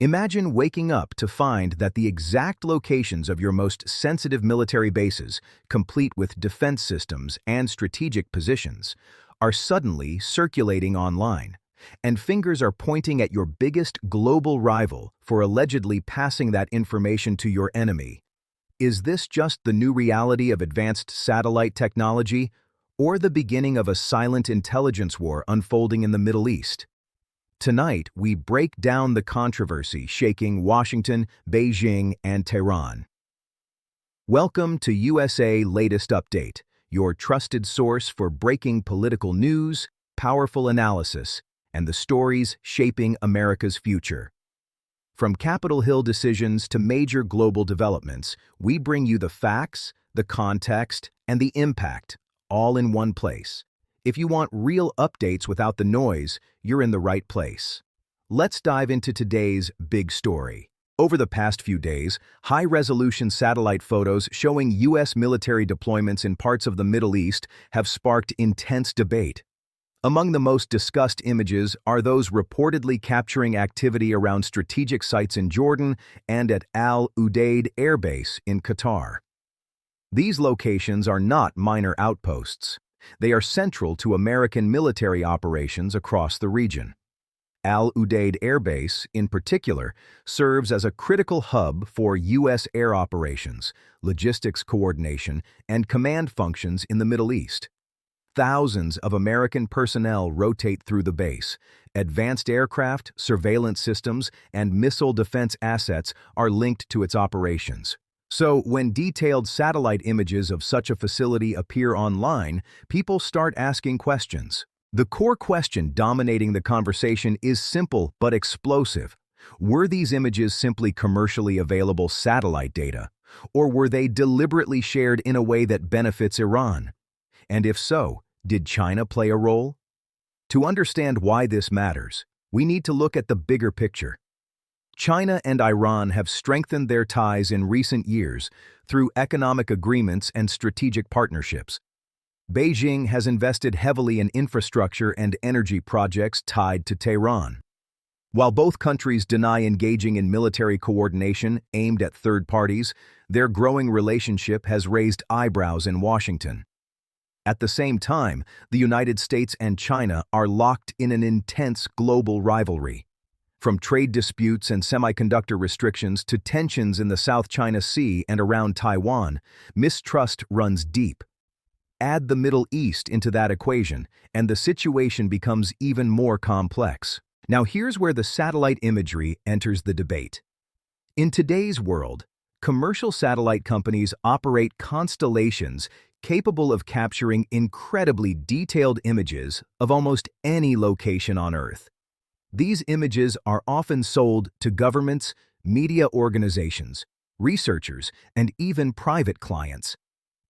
Imagine waking up to find that the exact locations of your most sensitive military bases, complete with defense systems and strategic positions, are suddenly circulating online, and fingers are pointing at your biggest global rival for allegedly passing that information to your enemy. Is this just the new reality of advanced satellite technology, or the beginning of a silent intelligence war unfolding in the Middle East? Tonight, we break down the controversy shaking Washington, Beijing, and Tehran. Welcome to USA Latest Update, your trusted source for breaking political news, powerful analysis, and the stories shaping America's future. From Capitol Hill decisions to major global developments, we bring you the facts, the context, and the impact, all in one place. If you want real updates without the noise, you're in the right place. Let's dive into today's big story. Over the past few days, high-resolution satellite photos showing U.S. military deployments in parts of the Middle East have sparked intense debate. Among the most discussed images are those reportedly capturing activity around strategic sites in Jordan and at Al Udeid Air Base in Qatar. These locations are not minor outposts. They are central to American military operations across the region. Al Udeid Air Base, in particular, serves as a critical hub for U.S. air operations, logistics coordination, and command functions in the Middle East. Thousands of American personnel rotate through the base. Advanced aircraft, surveillance systems, and missile defense assets are linked to its operations. So, when detailed satellite images of such a facility appear online, people start asking questions. The core question dominating the conversation is simple but explosive. Were these images simply commercially available satellite data, or were they deliberately shared in a way that benefits Iran? And if so, did China play a role? To understand why this matters, we need to look at the bigger picture. China and Iran have strengthened their ties in recent years through economic agreements and strategic partnerships. Beijing has invested heavily in infrastructure and energy projects tied to Tehran. While both countries deny engaging in military coordination aimed at third parties, their growing relationship has raised eyebrows in Washington. At the same time, the United States and China are locked in an intense global rivalry. From trade disputes and semiconductor restrictions to tensions in the South China Sea and around Taiwan, mistrust runs deep. Add the Middle East into that equation, and the situation becomes even more complex. Now here's where the satellite imagery enters the debate. In today's world, commercial satellite companies operate constellations capable of capturing incredibly detailed images of almost any location on Earth. These images are often sold to governments, media organizations, researchers, and even private clients.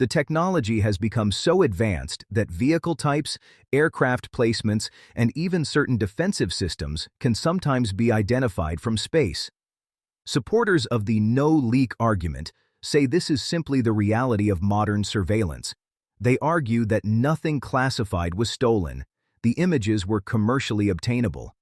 The technology has become so advanced that vehicle types, aircraft placements, and even certain defensive systems can sometimes be identified from space. Supporters of the no-leak argument say this is simply the reality of modern surveillance. They argue that nothing classified was stolen. The images were commercially obtainable.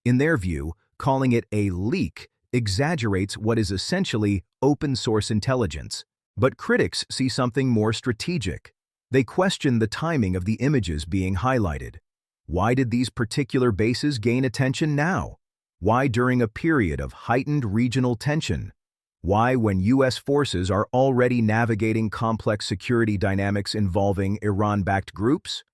In their view, calling it a leak exaggerates what is essentially open-source intelligence. But critics see something more strategic. They question the timing of the images being highlighted. Why did these particular bases gain attention now? Why during a period of heightened regional tension? Why when U.S. forces are already navigating complex security dynamics involving Iran-backed groups?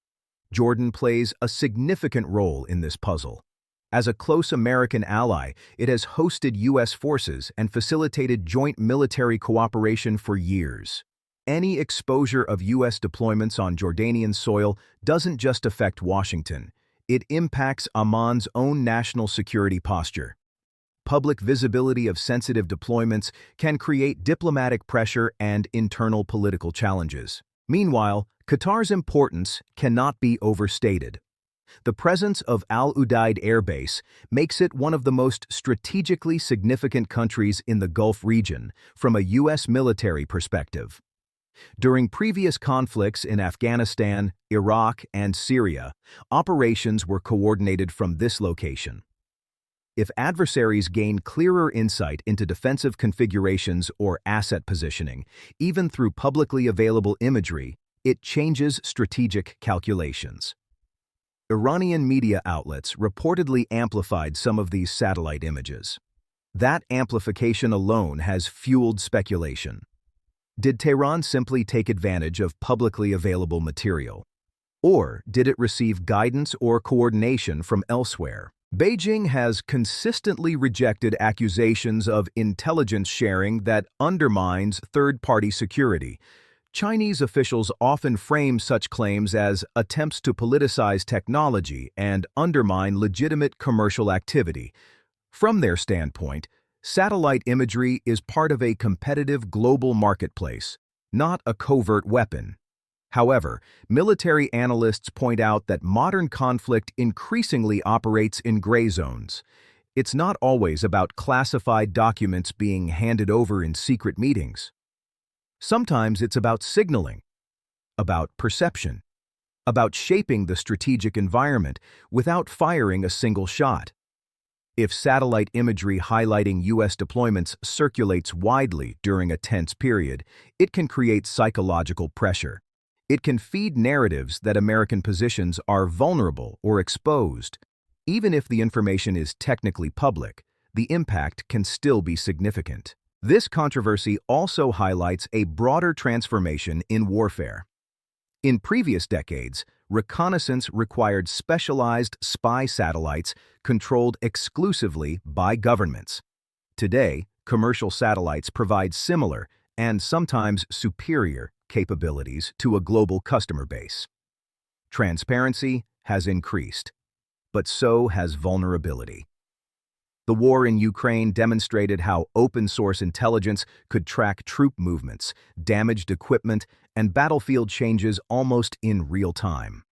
Jordan plays a significant role in this puzzle. As a close American ally, it has hosted U.S. forces and facilitated joint military cooperation for years. Any exposure of U.S. deployments on Jordanian soil doesn't just affect Washington. It impacts Amman's own national security posture. Public visibility of sensitive deployments can create diplomatic pressure and internal political challenges. Meanwhile, Qatar's importance cannot be overstated. The presence of Al Udeid Air Base makes it one of the most strategically significant countries in the Gulf region from a U.S. military perspective. During previous conflicts in Afghanistan, Iraq, and Syria, operations were coordinated from this location. If adversaries gain clearer insight into defensive configurations or asset positioning, even through publicly available imagery, it changes strategic calculations. Iranian media outlets reportedly amplified some of these satellite images. That amplification alone has fueled speculation. Did Tehran simply take advantage of publicly available material? Or did it receive guidance or coordination from elsewhere? Beijing has consistently rejected accusations of intelligence sharing that undermines third-party security. Chinese officials often frame such claims as attempts to politicize technology and undermine legitimate commercial activity. From their standpoint, satellite imagery is part of a competitive global marketplace, not a covert weapon. However, military analysts point out that modern conflict increasingly operates in gray zones. It's not always about classified documents being handed over in secret meetings. Sometimes it's about signaling, about perception, about shaping the strategic environment without firing a single shot. If satellite imagery highlighting U.S. deployments circulates widely during a tense period, it can create psychological pressure. It can feed narratives that American positions are vulnerable or exposed. Even if the information is technically public, the impact can still be significant. This controversy also highlights a broader transformation in warfare. In previous decades, reconnaissance required specialized spy satellites controlled exclusively by governments. Today, commercial satellites provide similar and sometimes superior capabilities to a global customer base. Transparency has increased, but so has vulnerability. The war in Ukraine demonstrated how open-source intelligence could track troop movements, damaged equipment, and battlefield changes almost in real time.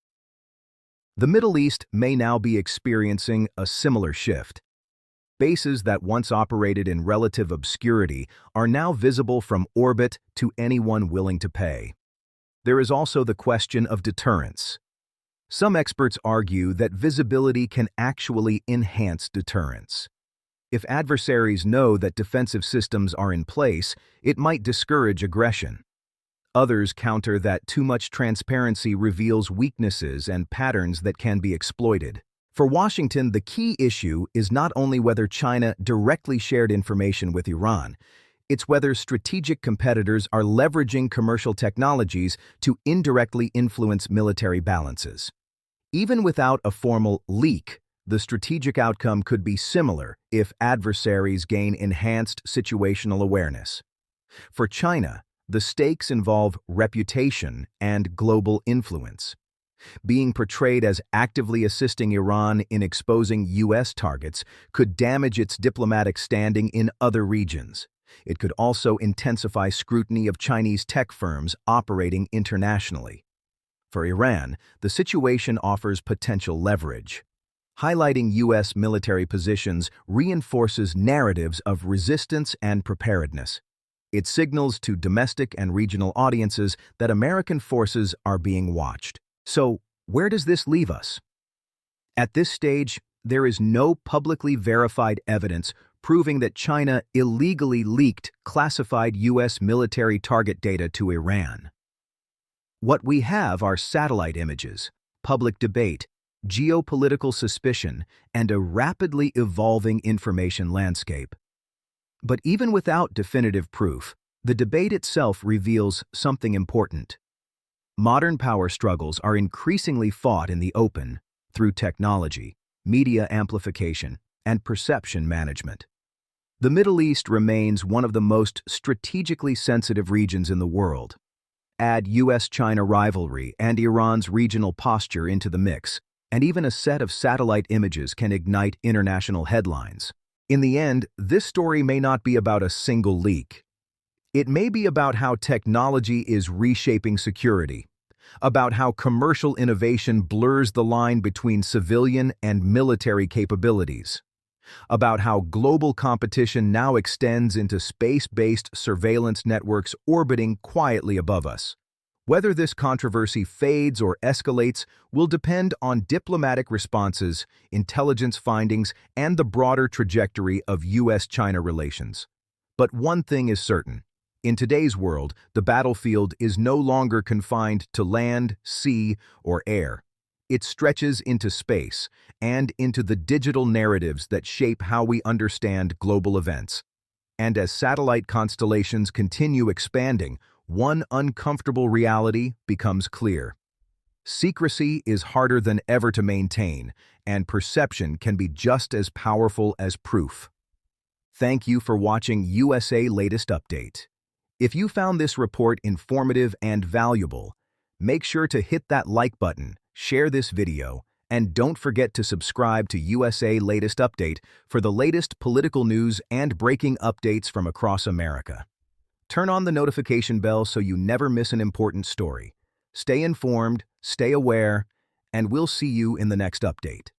The Middle East may now be experiencing a similar shift. Bases that once operated in relative obscurity are now visible from orbit to anyone willing to pay. There is also the question of deterrence. Some experts argue that visibility can actually enhance deterrence. If adversaries know that defensive systems are in place, it might discourage aggression. Others counter that too much transparency reveals weaknesses and patterns that can be exploited. For Washington, the key issue is not only whether China directly shared information with Iran, it's whether strategic competitors are leveraging commercial technologies to indirectly influence military balances. Even without a formal leak, the strategic outcome could be similar if adversaries gain enhanced situational awareness. For China, the stakes involve reputation and global influence. Being portrayed as actively assisting Iran in exposing U.S. targets could damage its diplomatic standing in other regions. It could also intensify scrutiny of Chinese tech firms operating internationally. For Iran, the situation offers potential leverage. Highlighting U.S. military positions reinforces narratives of resistance and preparedness. It signals to domestic and regional audiences that American forces are being watched. So, where does this leave us? At this stage, there is no publicly verified evidence proving that China illegally leaked classified U.S. military target data to Iran. What we have are satellite images, public debate, geopolitical suspicion, and a rapidly evolving information landscape. But even without definitive proof, the debate itself reveals something important. Modern power struggles are increasingly fought in the open through technology, media amplification, and perception management. The Middle East remains one of the most strategically sensitive regions in the world. Add U.S.-China rivalry and Iran's regional posture into the mix, and even a set of satellite images can ignite international headlines. In the end, this story may not be about a single leak. It may be about how technology is reshaping security, about how commercial innovation blurs the line between civilian and military capabilities, about how global competition now extends into space-based surveillance networks orbiting quietly above us. Whether this controversy fades or escalates will depend on diplomatic responses, intelligence findings, and the broader trajectory of U.S.-China relations. But one thing is certain. In today's world, the battlefield is no longer confined to land, sea, or air. It stretches into space and into the digital narratives that shape how we understand global events. And as satellite constellations continue expanding, one uncomfortable reality becomes clear. Secrecy is harder than ever to maintain, and perception can be just as powerful as proof. Thank you for watching USA Latest Update. If you found this report informative and valuable, make sure to hit that like button, share this video, and don't forget to subscribe to USA Latest Update for the latest political news and breaking updates from across America. Turn on the notification bell so you never miss an important story. Stay informed, stay aware, and we'll see you in the next update.